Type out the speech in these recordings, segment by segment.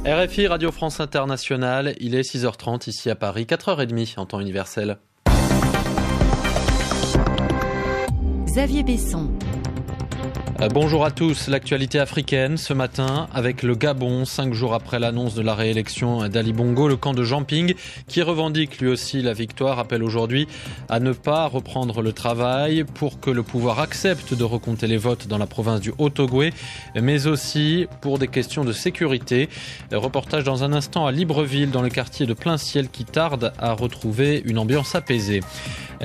RFI, Radio France Internationale, il est 6h30 ici à Paris, 4h30 en temps universel. Xavier Besson. Bonjour à tous, l'actualité africaine ce matin avec le Gabon, 5 jours après l'annonce de la réélection d'Ali Bongo, le camp de Jamping qui revendique lui aussi la victoire appelle aujourd'hui à ne pas reprendre le travail pour que le pouvoir accepte de recompter les votes dans la province du Haut-Ogooué, mais aussi pour des questions de sécurité. Reportage dans un instant à Libreville dans le quartier de Plein-Ciel qui tarde à retrouver une ambiance apaisée.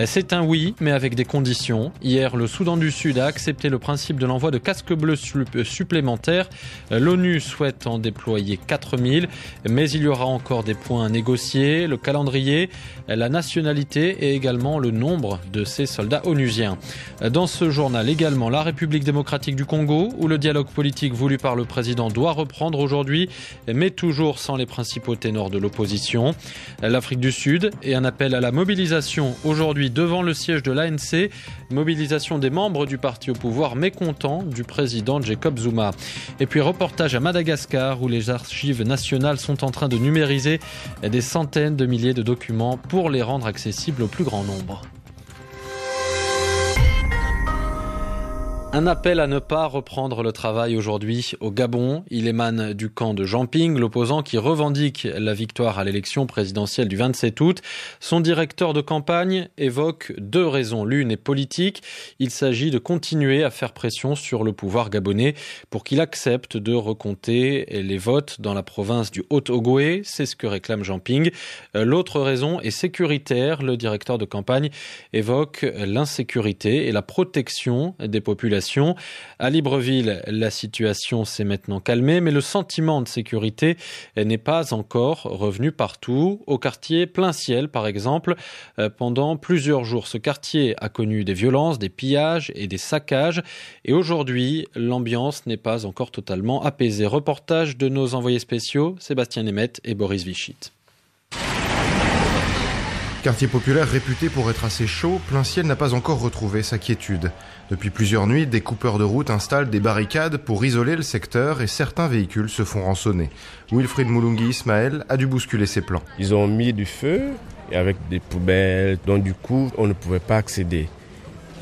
C'est un oui, mais avec des conditions. Hier, le Soudan du Sud a accepté le principe de l'envoi de casques bleus supplémentaires. L'ONU souhaite en déployer 4000, mais il y aura encore des points à négocier, le calendrier, la nationalité et également le nombre de ces soldats onusiens. Dans ce journal également, la République démocratique du Congo, où le dialogue politique voulu par le président doit reprendre aujourd'hui, mais toujours sans les principaux ténors de l'opposition. L'Afrique du Sud et un appel à la mobilisation aujourd'hui devant le siège de l'ANC, mobilisation des membres du parti au pouvoir mécontents du président Jacob Zuma. Et puis reportage à Madagascar où les archives nationales sont en train de numériser des centaines de milliers de documents pour les rendre accessibles au plus grand nombre. Un appel à ne pas reprendre le travail aujourd'hui au Gabon. Il émane du camp de Jamping, l'opposant qui revendique la victoire à l'élection présidentielle du 27 août. Son directeur de campagne évoque deux raisons. L'une est politique. Il s'agit de continuer à faire pression sur le pouvoir gabonais pour qu'il accepte de recompter les votes dans la province du Haut-Ogooué. C'est ce que réclame Jamping. L'autre raison est sécuritaire. Le directeur de campagne évoque l'insécurité et la protection des populations. À Libreville, la situation s'est maintenant calmée, mais le sentiment de sécurité n'est pas encore revenu partout. Au quartier Plein-Ciel, par exemple, pendant plusieurs jours, ce quartier a connu des violences, des pillages et des saccages. Et aujourd'hui, l'ambiance n'est pas encore totalement apaisée. Reportage de nos envoyés spéciaux, Sébastien Nemeth et Boris Vichit. Quartier populaire réputé pour être assez chaud, Plein-Ciel n'a pas encore retrouvé sa quiétude. Depuis plusieurs nuits, des coupeurs de route installent des barricades pour isoler le secteur et certains véhicules se font rançonner. Wilfried Moulungi Ismaël a dû bousculer ses plans. Ils ont mis du feu avec des poubelles, donc du coup on ne pouvait pas accéder.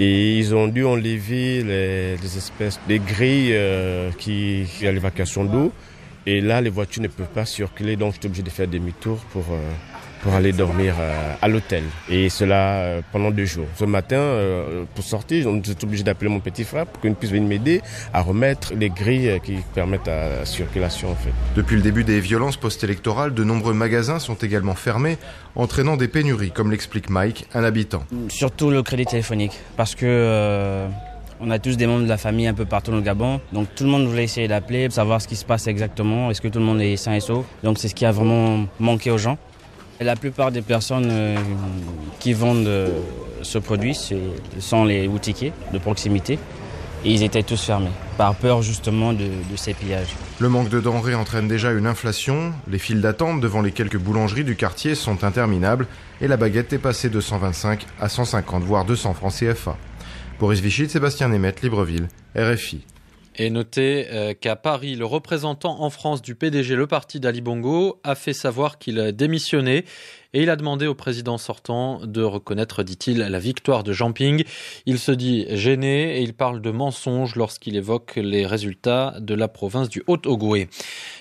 Et ils ont dû enlever les espèces de grilles qui à l'évacuation d'eau. Et là les voitures ne peuvent pas circuler, donc j'étais obligé de faire demi-tour pour aller dormir à l'hôtel. Et cela pendant 2 jours. Ce matin, pour sortir, j'étais obligé d'appeler mon petit frère pour qu'il puisse venir m'aider à remettre les grilles qui permettent la circulation en fait. Depuis le début des violences post-électorales, de nombreux magasins sont également fermés, entraînant des pénuries, comme l'explique Mike, un habitant. Surtout le crédit téléphonique, parce que on a tous des membres de la famille un peu partout dans le Gabon. Donc tout le monde voulait essayer d'appeler, savoir ce qui se passe exactement, est-ce que tout le monde est sain et sauf. Donc c'est ce qui a vraiment manqué aux gens. Et la plupart des personnes qui vendent ce produit sont les boutiquiers de proximité. Et ils étaient tous fermés, par peur justement de ces pillages. Le manque de denrées entraîne déjà une inflation. Les files d'attente devant les quelques boulangeries du quartier sont interminables. Et la baguette est passée de 125 à 150, voire 200 francs CFA. Boris Vichit, Sébastien Nemeth, Libreville, RFI. Et notez qu'à Paris, le représentant en France du PDG, le parti d'Ali Bongo, a fait savoir qu'il démissionnait et il a demandé au président sortant de reconnaître, dit-il, la victoire de Jamping. Il se dit gêné et il parle de mensonges lorsqu'il évoque les résultats de la province du Haut-Ogooué.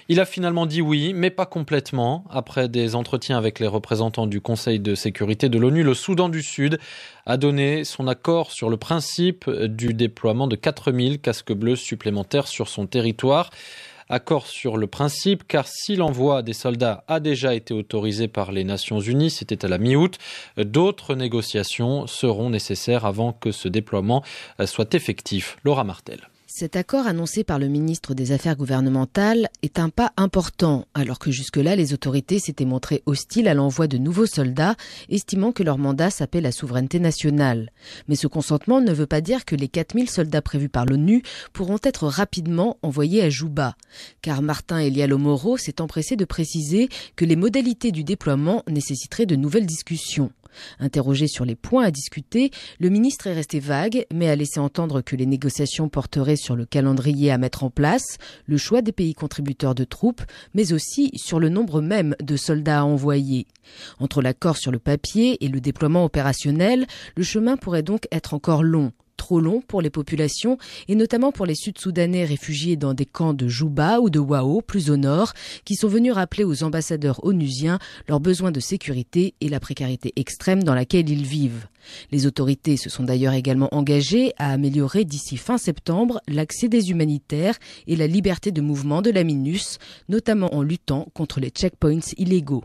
Il a finalement dit oui, mais pas complètement. Après des entretiens avec les représentants du Conseil de sécurité de l'ONU, le Soudan du Sud a donné son accord sur le principe du déploiement de 4000 casques bleus supplémentaires sur son territoire. Accord sur le principe, car si l'envoi des soldats a déjà été autorisé par les Nations Unies, c'était à la mi-août, d'autres négociations seront nécessaires avant que ce déploiement soit effectif. Laura Martel. Cet accord annoncé par le ministre des Affaires gouvernementales est un pas important, alors que jusque-là, les autorités s'étaient montrées hostiles à l'envoi de nouveaux soldats, estimant que leur mandat sapait la souveraineté nationale. Mais ce consentement ne veut pas dire que les 4000 soldats prévus par l'ONU pourront être rapidement envoyés à Djouba. Car Martin Elialo-Moro s'est empressé de préciser que les modalités du déploiement nécessiteraient de nouvelles discussions. Interrogé sur les points à discuter, le ministre est resté vague, mais a laissé entendre que les négociations porteraient sur le calendrier à mettre en place, le choix des pays contributeurs de troupes, mais aussi sur le nombre même de soldats à envoyer. Entre l'accord sur le papier et le déploiement opérationnel, le chemin pourrait donc être encore long. Trop long pour les populations et notamment pour les Sud-Soudanais réfugiés dans des camps de Juba ou de Wao, plus au nord, qui sont venus rappeler aux ambassadeurs onusiens leurs besoins de sécurité et la précarité extrême dans laquelle ils vivent. Les autorités se sont d'ailleurs également engagées à améliorer d'ici fin septembre l'accès des humanitaires et la liberté de mouvement de la MINUS, notamment en luttant contre les checkpoints illégaux.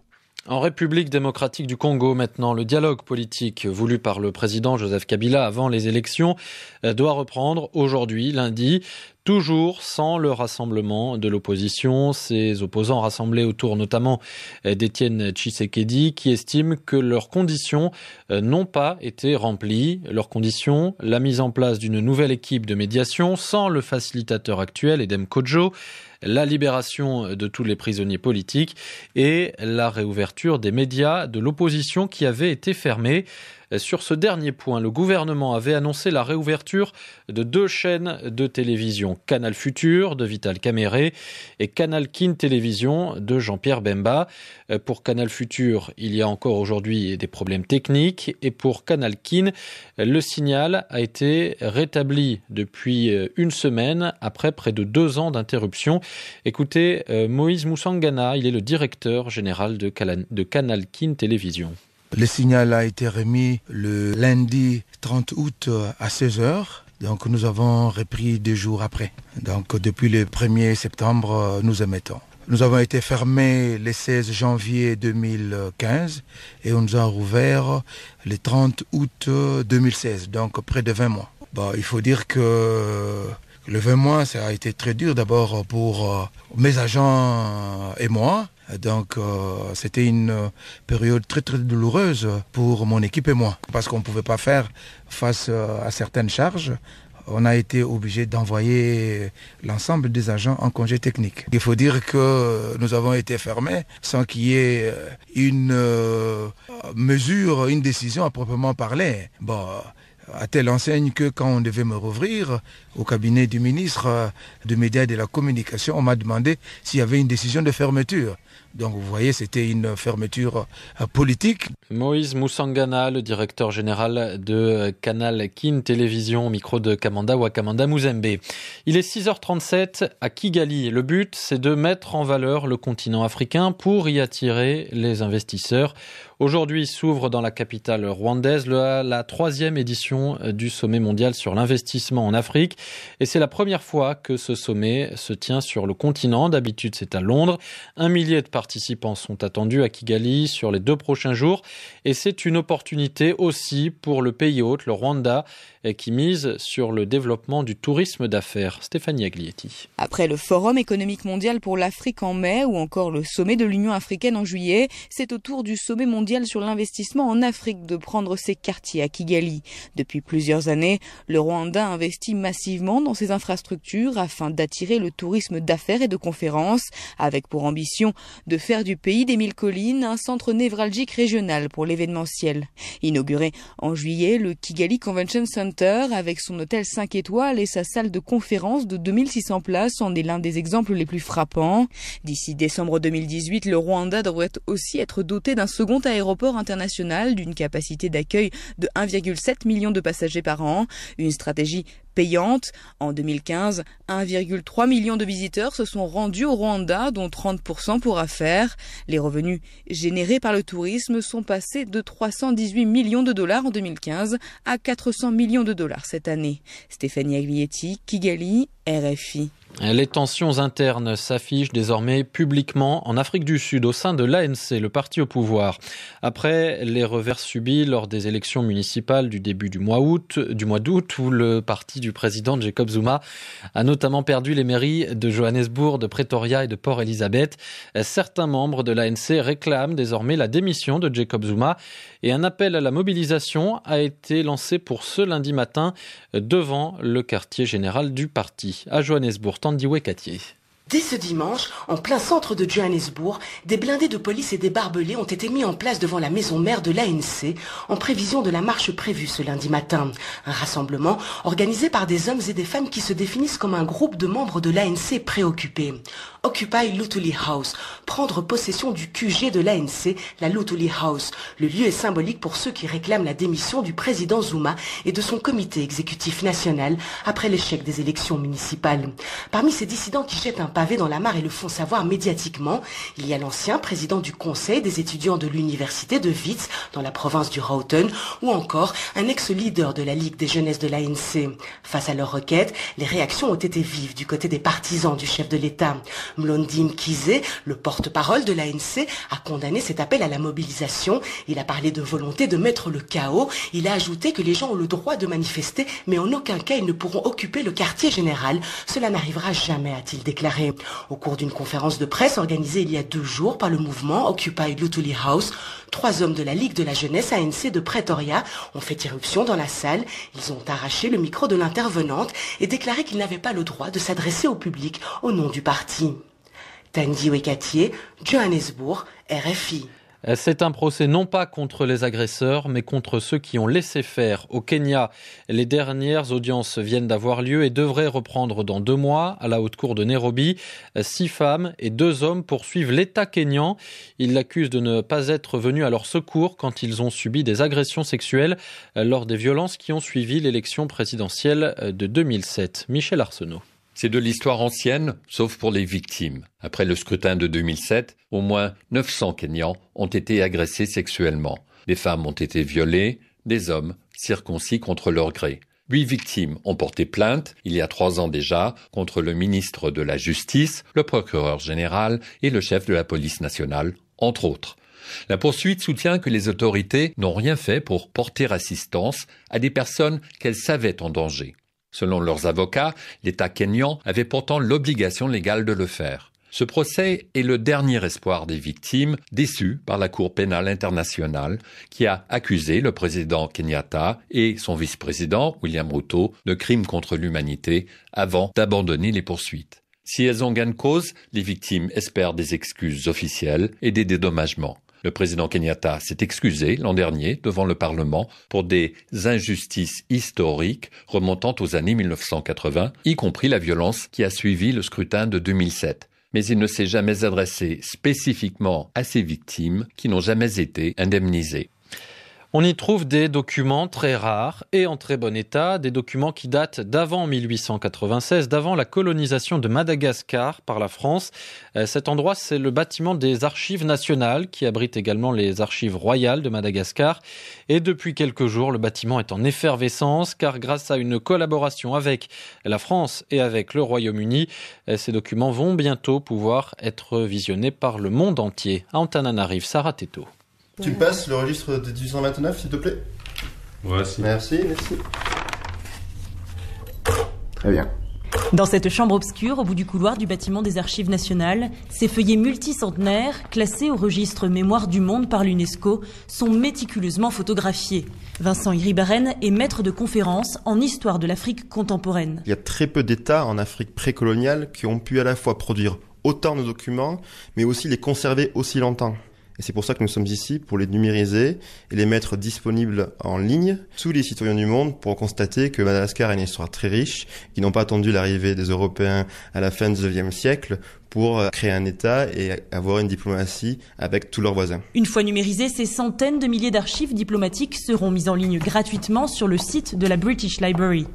En République démocratique du Congo, maintenant, le dialogue politique voulu par le président Joseph Kabila avant les élections doit reprendre aujourd'hui, lundi, toujours sans le rassemblement de l'opposition. Ses opposants rassemblés autour notamment d'Étienne Tshisekedi qui estiment que leurs conditions n'ont pas été remplies. Leurs conditions, la mise en place d'une nouvelle équipe de médiation sans le facilitateur actuel, Edem Kodjo, la libération de tous les prisonniers politiques et la réouverture des médias de l'opposition qui avaient été fermés. Sur ce dernier point, le gouvernement avait annoncé la réouverture de 2 chaînes de télévision, Canal Futur de Vital Kamerhe et Canal Kin Télévision de Jean-Pierre Bemba. Pour Canal Futur, il y a encore aujourd'hui des problèmes techniques et pour Canal Kin, le signal a été rétabli depuis une semaine après près de 2 ans d'interruption. Écoutez Moïse Moussangana, il est le directeur général de Canal Kin Télévision. Le signal a été remis le lundi 30 août à 16h. Donc nous avons repris 2 jours après. Donc depuis le 1er septembre, nous émettons. Nous avons été fermés le 16 janvier 2015 et on nous a rouvert le 30 août 2016, donc près de 20 mois. Il faut dire que le 20 mois, ça a été très dur d'abord pour mes agents et moi. Donc c'était une période très très douloureuse pour mon équipe et moi parce qu'on ne pouvait pas faire face à certaines charges. On a été obligé d'envoyer l'ensemble des agents en congé technique. Il faut dire que nous avons été fermés sans qu'il y ait une mesure, une décision à proprement parler. À telle enseigne que quand on devait me rouvrir au cabinet du ministre des Médias et de la Communication, on m'a demandé s'il y avait une décision de fermeture. Donc vous voyez, c'était une fermeture politique. Moïse Moussangana, le directeur général de Canal Kin Télévision, au micro de Kamanda Wakamanda Muzembe. Il est 6h37 à Kigali. Le but, c'est de mettre en valeur le continent africain pour y attirer les investisseurs. Aujourd'hui s'ouvre dans la capitale rwandaise la 3e édition du sommet mondial sur l'investissement en Afrique. Et c'est la première fois que ce sommet se tient sur le continent. D'habitude, c'est à Londres. 1 millier de participants sont attendus à Kigali sur les 2 prochains jours. Et c'est une opportunité aussi pour le pays hôte, le Rwanda, qui mise sur le développement du tourisme d'affaires. Stéphanie Aglietti. Après le Forum économique mondial pour l'Afrique en mai ou encore le sommet de l'Union africaine en juillet, c'est au tour du sommet mondial sur l'investissement en Afrique de prendre ses quartiers à Kigali. Depuis plusieurs années, le Rwanda investit massivement dans ses infrastructures afin d'attirer le tourisme d'affaires et de conférences, avec pour ambition de faire du pays des 1000 collines un centre névralgique régional pour l'événementiel. Inauguré en juillet, le Kigali Convention Center avec son hôtel 5 étoiles et sa salle de conférence de 2600 places en est l'un des exemples les plus frappants. D'ici décembre 2018, le Rwanda devrait aussi être doté d'un second aéroport international d'une capacité d'accueil de 1,7 million de passagers par an. Une stratégie payante. En 2015, 1,3 million de visiteurs se sont rendus au Rwanda, dont 30% pour affaires. Les revenus générés par le tourisme sont passés de 318 millions de dollars en 2015 à 400 millions de dollars cette année. Stéphanie Aglietti, Kigali, RFI. Les tensions internes s'affichent désormais publiquement en Afrique du Sud au sein de l'ANC, le parti au pouvoir. Après les revers subis lors des élections municipales du début du mois d'août, où le parti du président Jacob Zuma a notamment perdu les mairies de Johannesburg, de Pretoria et de Port Elizabeth, certains membres de l'ANC réclament désormais la démission de Jacob Zuma et un appel à la mobilisation a été lancé pour ce lundi matin devant le quartier général du parti à Johannesburg. Tandiwe Katié. Dès ce dimanche, en plein centre de Johannesburg, des blindés de police et des barbelés ont été mis en place devant la maison mère de l'ANC en prévision de la marche prévue ce lundi matin. Un rassemblement organisé par des hommes et des femmes qui se définissent comme un groupe de membres de l'ANC préoccupés. Occupy Luthuli House, prendre possession du QG de l'ANC, la Luthuli House. Le lieu est symbolique pour ceux qui réclament la démission du président Zuma et de son comité exécutif national après l'échec des élections municipales. Parmi ces dissidents qui jettent un pavé dans la mare et le font savoir médiatiquement, il y a l'ancien président du conseil des étudiants de l'université de Wits dans la province du Gauteng ou encore un ex-leader de la Ligue des jeunesses de l'ANC. Face à leur requête, les réactions ont été vives du côté des partisans du chef de l'État. Mlondi Mkhize, le porte-parole de l'ANC, a condamné cet appel à la mobilisation. Il a parlé de volonté de mettre le chaos. Il a ajouté que les gens ont le droit de manifester, mais en aucun cas ils ne pourront occuper le quartier général. Cela n'arrivera jamais, a-t-il déclaré. Au cours d'une conférence de presse organisée il y a 2 jours par le mouvement Occupy Luthuli House, 3 hommes de la Ligue de la jeunesse ANC de Pretoria ont fait irruption dans la salle. Ils ont arraché le micro de l'intervenante et déclaré qu'ils n'avaient pas le droit de s'adresser au public au nom du parti. Tandi Wekatier, Johannesburg, RFI. C'est un procès non pas contre les agresseurs, mais contre ceux qui ont laissé faire. Au Kenya, les dernières audiences viennent d'avoir lieu et devraient reprendre dans 2 mois. À la haute cour de Nairobi, 6 femmes et 2 hommes poursuivent l'État kényan. Ils l'accusent de ne pas être venus à leur secours quand ils ont subi des agressions sexuelles lors des violences qui ont suivi l'élection présidentielle de 2007. Michel Arsenault. C'est de l'histoire ancienne, sauf pour les victimes. Après le scrutin de 2007, au moins 900 Kenyans ont été agressés sexuellement. Des femmes ont été violées, des hommes circoncis contre leur gré. 8 victimes ont porté plainte, il y a 3 ans déjà, contre le ministre de la Justice, le procureur général et le chef de la police nationale, entre autres. La poursuite soutient que les autorités n'ont rien fait pour porter assistance à des personnes qu'elles savaient en danger. Selon leurs avocats, l'État kényan avait pourtant l'obligation légale de le faire. Ce procès est le dernier espoir des victimes déçues par la Cour pénale internationale qui a accusé le président Kenyatta et son vice-président William Ruto de crimes contre l'humanité avant d'abandonner les poursuites. Si elles ont gain de cause, les victimes espèrent des excuses officielles et des dédommagements. Le président Kenyatta s'est excusé l'an dernier devant le Parlement pour des injustices historiques remontant aux années 1980, y compris la violence qui a suivi le scrutin de 2007. Mais il ne s'est jamais adressé spécifiquement à ces victimes qui n'ont jamais été indemnisées. On y trouve des documents très rares et en très bon état, des documents qui datent d'avant 1896, d'avant la colonisation de Madagascar par la France. Cet endroit, c'est le bâtiment des Archives nationales qui abrite également les Archives royales de Madagascar. Et depuis quelques jours, le bâtiment est en effervescence car grâce à une collaboration avec la France et avec le Royaume-Uni, ces documents vont bientôt pouvoir être visionnés par le monde entier. À Antananarive, Sarah Teto. Tu me passes le registre de 1829, s'il te plaît? Voici. Merci. Très bien. Dans cette chambre obscure, au bout du couloir du bâtiment des Archives nationales, ces feuillets multicentenaires, classés au registre Mémoire du monde par l'UNESCO, sont méticuleusement photographiés. Vincent Iribarren est maître de conférences en histoire de l'Afrique contemporaine. Il y a très peu d'États en Afrique précoloniale qui ont pu à la fois produire autant de documents, mais aussi les conserver aussi longtemps. Et c'est pour ça que nous sommes ici, pour les numériser et les mettre disponibles en ligne. Tous les citoyens du monde pourront constater que Madagascar a une histoire très riche, qui n'ont pas attendu l'arrivée des Européens à la fin du XIXe siècle pour créer un État et avoir une diplomatie avec tous leurs voisins. Une fois numérisées, ces centaines de milliers d'archives diplomatiques seront mises en ligne gratuitement sur le site de la British Library.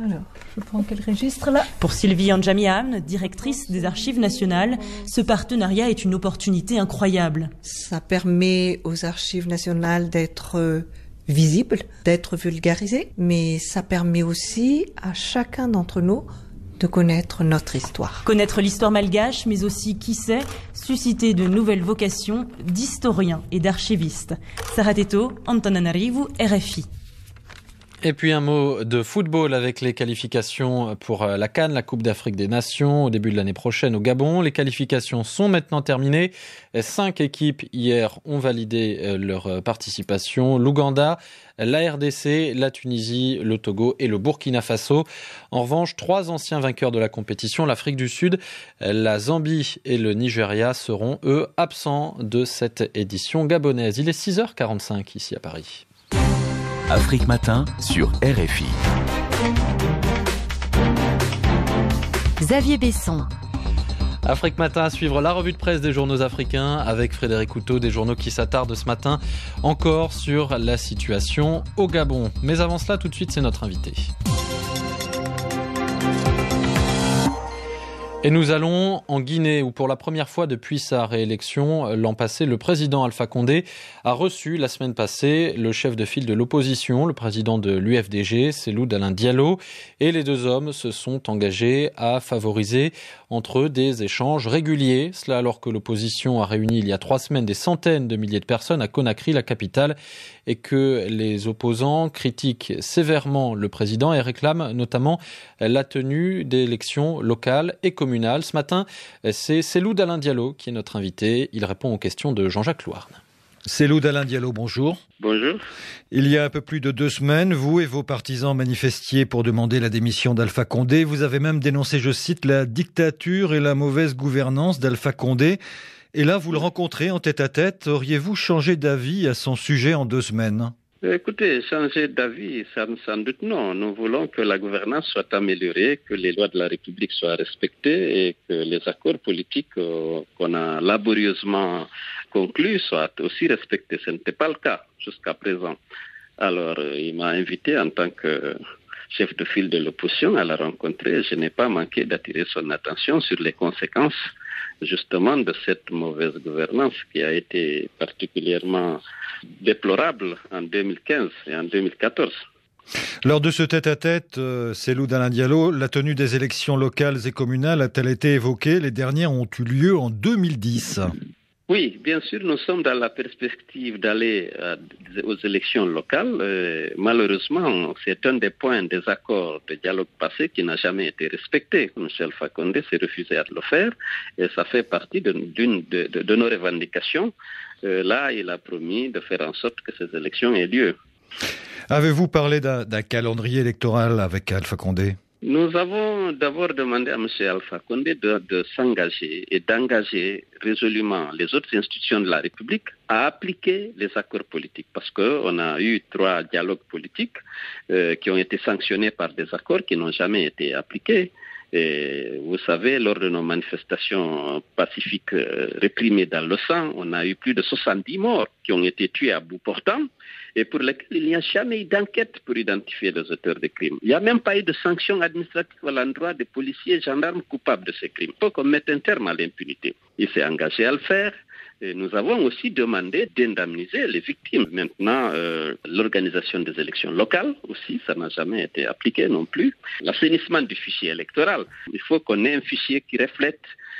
Alors, je prends quel registre là? Pour Sylvie Anjamian, directrice des Archives nationales, ce partenariat est une opportunité incroyable. Ça permet aux Archives nationales d'être visibles, d'être vulgarisées, mais ça permet aussi à chacun d'entre nous de connaître notre histoire. Connaître l'histoire malgache, mais aussi, qui sait, susciter de nouvelles vocations d'historiens et d'archivistes. Sarah Teto, Antananarivo, RFI. Et puis un mot de football avec les qualifications pour la CAN, la Coupe d'Afrique des Nations, au début de l'année prochaine au Gabon. Les qualifications sont maintenant terminées. 5 équipes hier ont validé leur participation. L'Ouganda, la RDC, la Tunisie, le Togo et le Burkina Faso. En revanche, 3 anciens vainqueurs de la compétition, l'Afrique du Sud, la Zambie et le Nigeria seront, eux, absents de cette édition gabonaise. Il est 6h45 ici à Paris. Afrique Matin sur RFI. Xavier Besson. Afrique Matin à suivre la revue de presse des journaux africains avec Frédéric Couteau, des journaux qui s'attardent ce matin encore sur la situation au Gabon. Mais avant cela, tout de suite, c'est notre invité. Et nous allons en Guinée où pour la première fois depuis sa réélection l'an passé, le président Alpha Condé a reçu la semaine passée le chef de file de l'opposition, le président de l'UFDG, Cellou Dalein Diallo, et les deux hommes se sont engagés à favoriser entre eux des échanges réguliers. Cela alors que l'opposition a réuni il y a 3 semaines des centaines de milliers de personnes à Conakry, la capitale, et que les opposants critiquent sévèrement le président et réclament notamment la tenue d'élections locales et communales. Ce matin, c'est Cellou Dalein Diallo qui est notre invité. Il répond aux questions de Jean-Jacques Louarn. Cellou Dalein Diallo, bonjour. Bonjour. Il y a un peu plus de 2 semaines, vous et vos partisans manifestiez pour demander la démission d'Alpha Condé. Vous avez même dénoncé, je cite, la dictature et la mauvaise gouvernance d'Alpha Condé. Et là, vous le rencontrez en tête-à-tête. Auriez-vous changé d'avis à son sujet en 2 semaines ? Écoutez, changer d'avis, sans doute non. Nous voulons que la gouvernance soit améliorée, que les lois de la République soient respectées et que les accords politiques qu'on a laborieusement conclus soient aussi respectés. Ce n'était pas le cas jusqu'à présent. Alors, il m'a invité en tant que chef de file de l'opposition à la rencontrer. Je n'ai pas manqué d'attirer son attention sur les conséquences justement de cette mauvaise gouvernance qui a été particulièrement déplorable en 2015 et en 2014. Lors de ce tête-à-tête, Cellou Dalein Diallo, la tenue des élections locales et communales a-t-elle été évoquée ? Les dernières ont eu lieu en 2010. Oui, bien sûr, nous sommes dans la perspective d'aller aux élections locales. Malheureusement, c'est un des points des accords de dialogue passé qui n'a jamais été respecté. M. Alpha Condé s'est refusé à le faire et ça fait partie de nos revendications. Là, il a promis de faire en sorte que ces élections aient lieu. Avez-vous parlé d'un calendrier électoral avec Alpha Condé ? Nous avons d'abord demandé à M. Alpha Condé de s'engager et d'engager résolument les autres institutions de la République à appliquer les accords politiques. Parce qu'on a eu 3 dialogues politiques qui ont été sanctionnés par des accords qui n'ont jamais été appliqués. Et vous savez, lors de nos manifestations pacifiques réprimées dans le sang, on a eu plus de 70 morts qui ont été tués à bout portant et pour lesquels il n'y a jamais eu d'enquête pour identifier les auteurs des crimes. Il n'y a même pas eu de sanctions administratives à l'endroit des policiers et gendarmes coupables de ces crimes. Il faut qu'on mette un terme à l'impunité. Il s'est engagé à le faire. Et nous avons aussi demandé d'indemniser les victimes. Maintenant, l'organisation des élections locales aussi, ça n'a jamais été appliqué non plus. L'assainissement du fichier électoral. Il faut qu'on ait un fichier qui reflète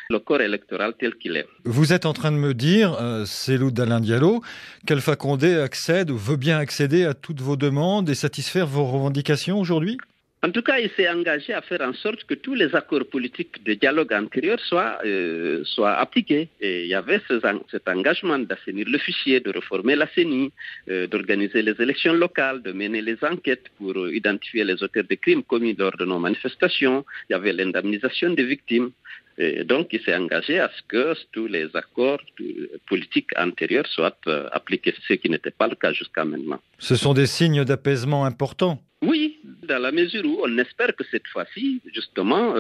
le corps électoral tel qu'il est. Vous êtes en train de me dire, Cellou Dalein Diallo, qu'Alpha Condé accède ou veut bien accéder à toutes vos demandes et satisfaire vos revendications aujourd'hui ? En tout cas, il s'est engagé à faire en sorte que tous les accords politiques de dialogue antérieurs soient appliqués. Et il y avait cet engagement d'assainir le fichier, de réformer la CENI, d'organiser les élections locales, de mener les enquêtes pour identifier les auteurs des crimes commis lors de nos manifestations. Il y avait l'indemnisation des victimes. Et donc, il s'est engagé à ce que tous les accords politiques antérieurs soient appliqués, ce qui n'était pas le cas jusqu'à maintenant. Ce sont des signes d'apaisement importants. Oui, dans la mesure où on espère que cette fois-ci, justement,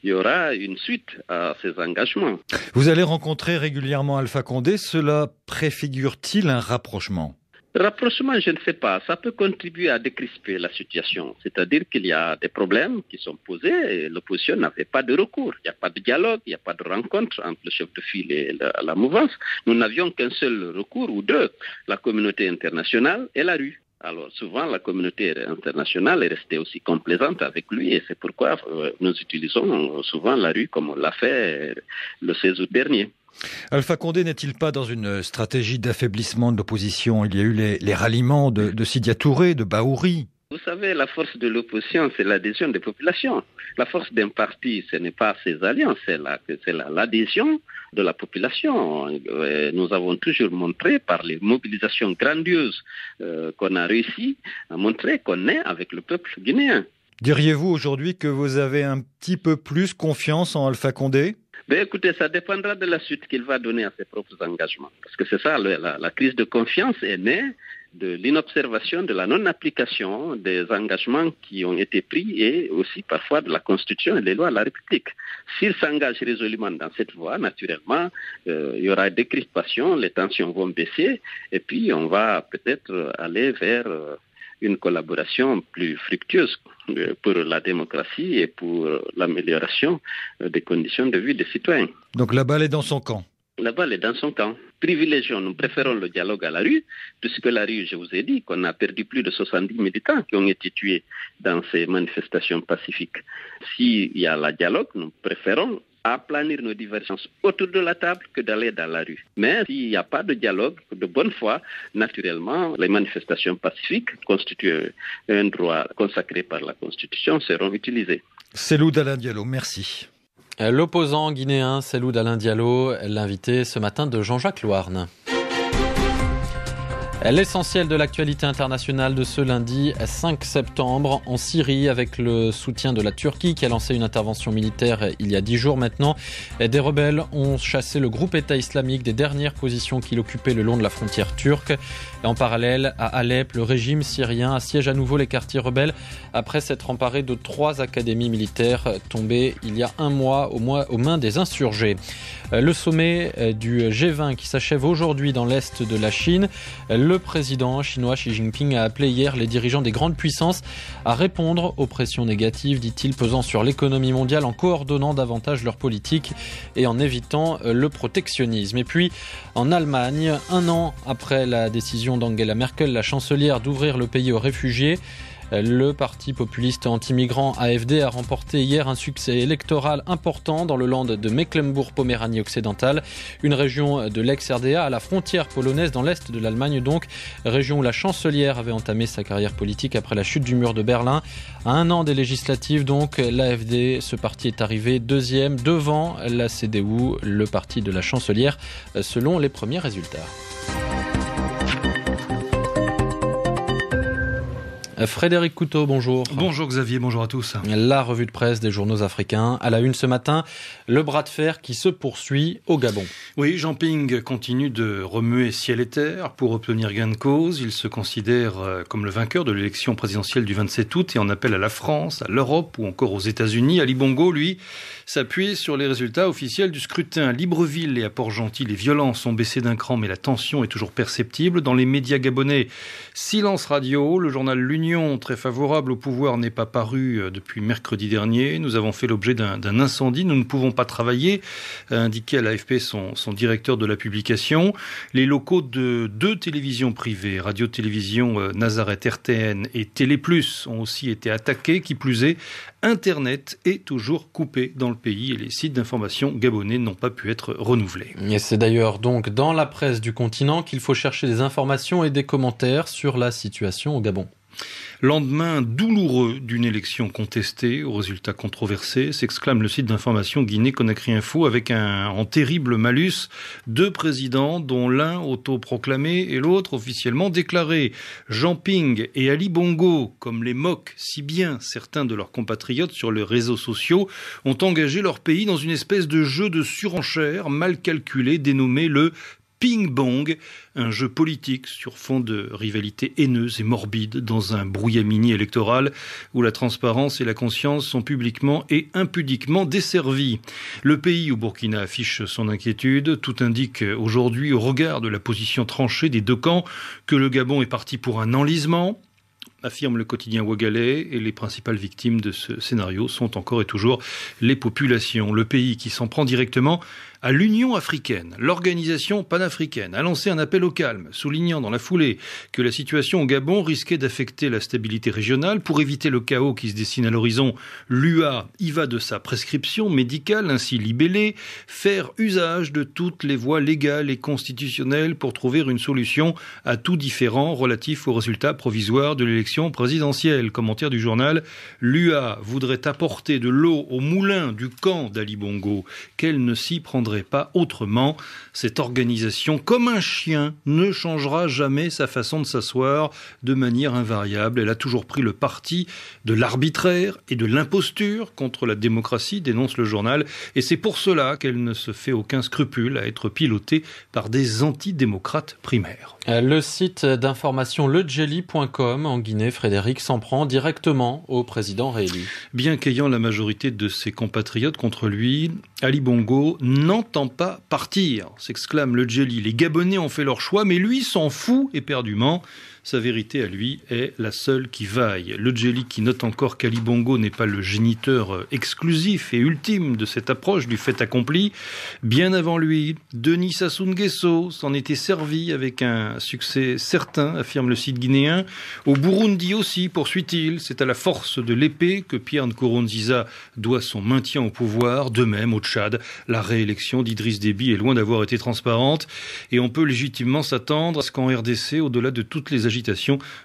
il y aura une suite à ces engagements. Vous allez rencontrer régulièrement Alpha Condé. Cela préfigure-t-il un rapprochement ? Rapprochement, je ne sais pas. Ça peut contribuer à décrisper la situation. C'est-à-dire qu'il y a des problèmes qui sont posés et l'opposition n'avait pas de recours. Il n'y a pas de dialogue, il n'y a pas de rencontre entre le chef de file et la mouvance. Nous n'avions qu'un seul recours ou 2, la communauté internationale et la rue. Alors souvent, la communauté internationale est restée aussi complaisante avec lui et c'est pourquoi nous utilisons souvent la rue comme on l'a fait le 16 août dernier. Alpha Condé n'est-il pas dans une stratégie d'affaiblissement de l'opposition ? Il y a eu les ralliements de Sidya Touré, de Bahouri. Vous savez, la force de l'opposition, c'est l'adhésion des populations. La force d'un parti, ce n'est pas ses alliances, c'est l'adhésion de la population. Nous avons toujours montré par les mobilisations grandioses qu'on a réussi à montrer qu'on est avec le peuple guinéen. Diriez-vous aujourd'hui que vous avez un petit peu plus confiance en Alpha Condé ? Écoutez, ça dépendra de la suite qu'il va donner à ses propres engagements. Parce que c'est ça, la crise de confiance est née de l'inobservation, de la non-application des engagements qui ont été pris et aussi parfois de la Constitution et des lois de la République. S'il s'engage résolument dans cette voie, naturellement, il y aura des crispations, les tensions vont baisser et puis on va peut-être aller vers une collaboration plus fructueuse pour la démocratie et pour l'amélioration des conditions de vie des citoyens. Donc la balle est dans son camp. La balle est dans son camp. Privilégions, nous préférons le dialogue à la rue, puisque la rue, je vous ai dit qu'on a perdu plus de 70 militants qui ont été tués dans ces manifestations pacifiques. S'il y a le dialogue, nous préférons aplanir nos divergences autour de la table que d'aller dans la rue. Mais s'il n'y a pas de dialogue de bonne foi, naturellement, les manifestations pacifiques constituent un droit consacré par la Constitution seront utilisées. Cellou Dalein Diallo, merci. L'opposant guinéen Cellou Dalein Diallo, l'invité ce matin de Jean-Jacques Louarn. L'essentiel de l'actualité internationale de ce lundi 5 septembre en Syrie avec le soutien de la Turquie qui a lancé une intervention militaire il y a 10 jours maintenant. Des rebelles ont chassé le groupe État islamique des dernières positions qu'il occupait le long de la frontière turque. En parallèle, à Alep, le régime syrien assiège à nouveau les quartiers rebelles après s'être emparé de 3 académies militaires tombées il y a un mois aux mains des insurgés. Le sommet du G20 qui s'achève aujourd'hui dans l'est de la Chine. Le président chinois Xi Jinping a appelé hier les dirigeants des grandes puissances à répondre aux pressions négatives, dit-il, pesant sur l'économie mondiale en coordonnant davantage leur politique et en évitant le protectionnisme. Et puis, en Allemagne, un an après la décision d'Angela Merkel, la chancelière, d'ouvrir le pays aux réfugiés, le parti populiste anti-migrant AfD a remporté hier un succès électoral important dans le land de Mecklembourg-Poméranie occidentale, une région de l'ex-RDA à la frontière polonaise dans l'est de l'Allemagne donc, région où la chancelière avait entamé sa carrière politique après la chute du mur de Berlin. À un an des législatives donc, l'AfD, ce parti est arrivé deuxième devant la CDU, le parti de la chancelière, selon les premiers résultats. Frédéric Couteau, bonjour. Bonjour Xavier, bonjour à tous. La revue de presse des journaux africains. À la une ce matin, le bras de fer qui se poursuit au Gabon. Oui, Jean Ping continue de remuer ciel et terre pour obtenir gain de cause. Il se considère comme le vainqueur de l'élection présidentielle du 27 août et en appelle à la France, à l'Europe ou encore aux États-Unis. Ali Bongo, lui, s'appuie sur les résultats officiels du scrutin. À Libreville et à Port-Gentil, les violences ont baissé d'un cran, mais la tension est toujours perceptible. Dans les médias gabonais, silence radio, le journal L'Union, très favorable au pouvoir, n'est pas paru depuis mercredi dernier. Nous avons fait l'objet d'un incendie. Nous ne pouvons pas travailler, a indiqué à l'AFP son directeur de la publication. Les locaux de 2 télévisions privées, Radio-Télévision Nazareth RTN et Télé Plus, ont aussi été attaqués. Qui plus est, Internet est toujours coupé dans le pays et les sites d'information gabonais n'ont pas pu être renouvelés. Et c'est d'ailleurs donc dans la presse du continent qu'il faut chercher des informations et des commentaires sur la situation au Gabon. Lendemain douloureux d'une élection contestée, aux résultats controversés, s'exclame le site d'information Guinée-Conakry Info avec en terrible malus 2 présidents dont l'un autoproclamé et l'autre officiellement déclaré. Jean Ping et Ali Bongo, comme les moquent si bien certains de leurs compatriotes sur les réseaux sociaux, ont engagé leur pays dans une espèce de jeu de surenchère mal calculé dénommé le ping-pong, un jeu politique sur fond de rivalité haineuse et morbide dans un brouillamini électoral où la transparence et la conscience sont publiquement et impudiquement desservies. Le pays où Burkina affiche son inquiétude, tout indique aujourd'hui au regard de la position tranchée des 2 camps que le Gabon est parti pour un enlisement, affirme le quotidien Ouagalais, et les principales victimes de ce scénario sont encore et toujours les populations. Le pays qui s'en prend directement à l'Union africaine. L'organisation panafricaine a lancé un appel au calme, soulignant dans la foulée que la situation au Gabon risquait d'affecter la stabilité régionale. Pour éviter le chaos qui se dessine à l'horizon, l'UA y va de sa prescription médicale, ainsi libellée, faire usage de toutes les voies légales et constitutionnelles pour trouver une solution à tout différend relatif aux résultats provisoires de l'élection présidentielle. Commentaire du journal, l'UA voudrait apporter de l'eau au moulin du camp d'Ali Bongo, qu'elle ne s'y prendrait pas autrement. Cette organisation, comme un chien, ne changera jamais sa façon de s'asseoir de manière invariable. Elle a toujours pris le parti de l'arbitraire et de l'imposture contre la démocratie, dénonce le journal, et c'est pour cela qu'elle ne se fait aucun scrupule à être pilotée par des antidémocrates primaires. Le site d'information lejelly.com en Guinée, Frédéric s'en prend directement au président réélu. Bien qu'ayant la majorité de ses compatriotes contre lui, Ali Bongo n'entend pas partir, s'exclame Lejelly. Les Gabonais ont fait leur choix, mais lui s'en fout éperdument. Sa vérité à lui est la seule qui vaille. Lejelly qui note encore qu'Ali Bongo n'est pas le géniteur exclusif et ultime de cette approche du fait accompli. Bien avant lui, Denis Sassou Nguesso s'en était servi avec un succès certain, affirme le site guinéen. Au Burundi aussi, poursuit-il, c'est à la force de l'épée que Pierre Nkurunziza doit son maintien au pouvoir. De même, au Tchad, la réélection d'Idriss Déby est loin d'avoir été transparente et on peut légitimement s'attendre à ce qu'en RDC, au-delà de toutes les agitations,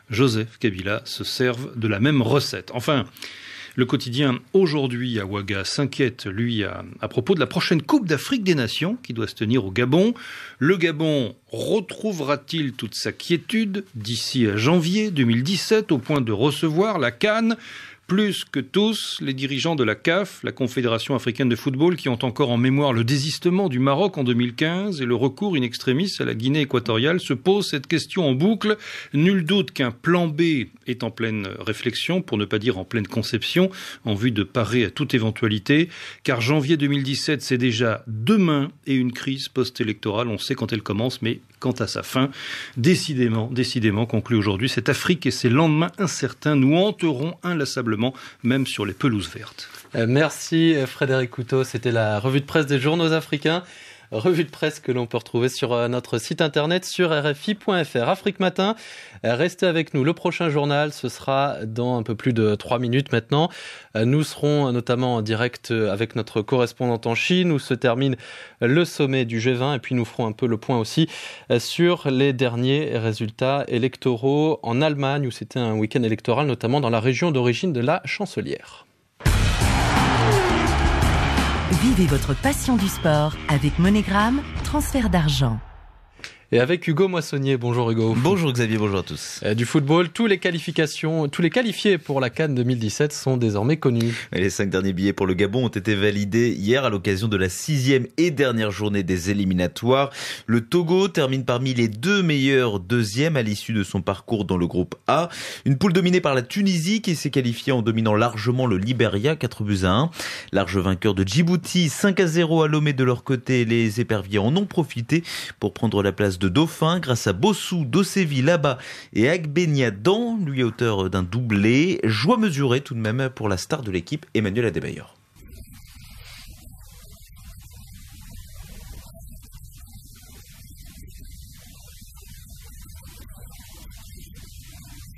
Joseph Kabila se serve de la même recette. Enfin, le quotidien Aujourd'hui à Ouaga s'inquiète, lui, à propos de la prochaine Coupe d'Afrique des Nations qui doit se tenir au Gabon. Le Gabon retrouvera-t-il toute sa quiétude d'ici à janvier 2017 au point de recevoir la CAN ? Plus que tous, les dirigeants de la CAF, la Confédération africaine de football, qui ont encore en mémoire le désistement du Maroc en 2015 et le recours in extremis à la Guinée équatoriale, se posent cette question en boucle. Nul doute qu'un plan B est en pleine réflexion, pour ne pas dire en pleine conception, en vue de parer à toute éventualité, car janvier 2017, c'est déjà demain, et une crise post-électorale, on sait quand elle commence, mais quant à sa fin, décidément, conclut aujourd'hui, cette Afrique et ses lendemains incertains nous hanteront inlassablement, même sur les pelouses vertes. Merci Frédéric Couteau, c'était la revue de presse des journaux africains. Revue de presse que l'on peut retrouver sur notre site internet sur rfi.fr. Afrique Matin, restez avec nous. Le prochain journal, ce sera dans un peu plus de 3 minutes maintenant. Nous serons notamment en direct avec notre correspondante en Chine où se termine le sommet du G20 et puis nous ferons un peu le point aussi sur les derniers résultats électoraux en Allemagne où c'était un week-end électoral notamment dans la région d'origine de la chancelière. Vivez votre passion du sport avec Monégram, transfert d'argent. Et avec Hugo Moissonnier. Bonjour Hugo. Bonjour Xavier, bonjour à tous. Du football, tous les qualifiés pour la CAN 2017 sont désormais connus. Et les 5 derniers billets pour le Gabon ont été validés hier à l'occasion de la 6e et dernière journée des éliminatoires. Le Togo termine parmi les 2 meilleurs deuxièmes à l'issue de son parcours dans le groupe A. Une poule dominée par la Tunisie qui s'est qualifiée en dominant largement le Libéria 4-1. Large vainqueur de Djibouti 5-0 à Lomé de leur côté. Les éperviers en ont profité pour prendre la place de dauphin grâce à Bossou, Dosevi, Laba et Agbeniadan, lui auteur d'un doublé. Joie mesurée tout de même pour la star de l'équipe, Emmanuel Adebayor.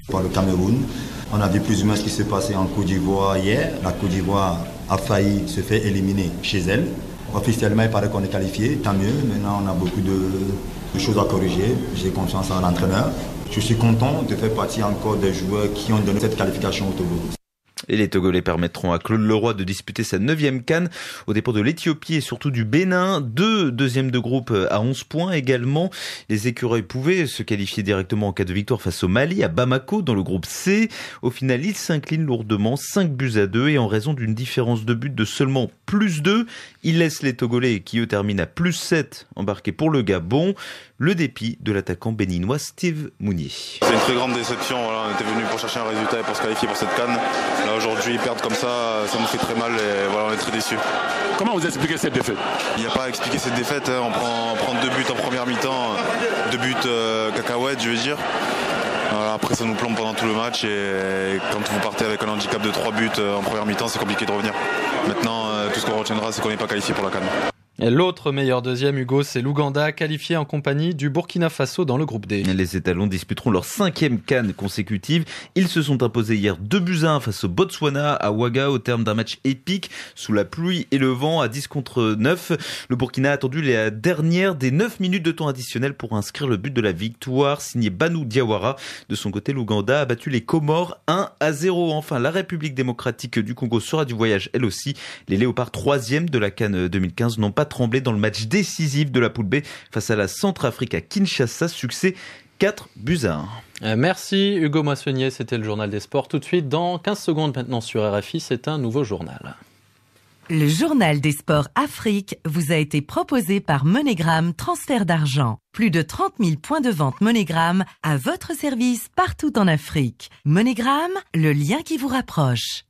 Par le Cameroun, on a vu plus ou moins ce qui s'est passé en Côte d'Ivoire hier. La Côte d'Ivoire a failli se faire éliminer chez elle. Officiellement, il paraît qu'on est qualifié, tant mieux. Maintenant, on a beaucoup de choses à corriger. J'ai confiance en l'entraîneur. Je suis content de faire partie encore des joueurs qui ont donné cette qualification au Togo. Et les Togolais permettront à Claude Leroy de disputer sa 9e CAN aux dépens de l'Éthiopie et surtout du Bénin. 2 deuxièmes de groupe à 11 points également. Les écureuils pouvaient se qualifier directement en cas de victoire face au Mali à Bamako dans le groupe C. Au final, ils s'inclinent lourdement 5-2 et en raison d'une différence de but de seulement +2, ils laissent les Togolais qui eux terminent à +7 embarqués pour le Gabon. Le dépit de l'attaquant béninois Steve Mounier. C'est une très grande déception. Voilà, on était venu pour chercher un résultat et pour se qualifier pour cette CAN. Là aujourd'hui, perdre comme ça nous fait très mal et voilà, on est très déçus. Comment vous expliquez cette défaite? Il n'y a pas à expliquer cette défaite. On prend 2 buts en première mi-temps, 2 buts cacahuètes, je veux dire. Voilà, après ça nous plombe pendant tout le match et quand vous partez avec un handicap de 3 buts en première mi-temps, c'est compliqué de revenir. Maintenant, tout ce qu'on retiendra, c'est qu'on n'est pas qualifié pour la CAN. Et l'autre meilleur deuxième, Hugo, c'est l'Ouganda, qualifié en compagnie du Burkina Faso dans le groupe D. Les étalons disputeront leur 5e CAN consécutive. Ils se sont imposés hier 2-1 face au Botswana à Ouaga au terme d'un match épique sous la pluie et le vent à 10-9. Le Burkina a attendu la dernière des 9 minutes de temps additionnel pour inscrire le but de la victoire, signé Banu Diawara. De son côté, l'Ouganda a battu les Comores 1-0. Enfin, la République démocratique du Congo sera du voyage elle aussi. Les Léopards 3e de la CAN 2015 n'ont pas tremblé dans le match décisif de la poule B face à la Centrafrique à Kinshasa. Succès 4-1. Merci Hugo Moissonnier, c'était le journal des sports. Tout de suite, dans 15 secondes maintenant sur RFI, c'est un nouveau journal. Le journal des sports Afrique vous a été proposé par MoneyGram Transfert d'argent. Plus de 30 000 points de vente MoneyGram à votre service partout en Afrique. MoneyGram, le lien qui vous rapproche.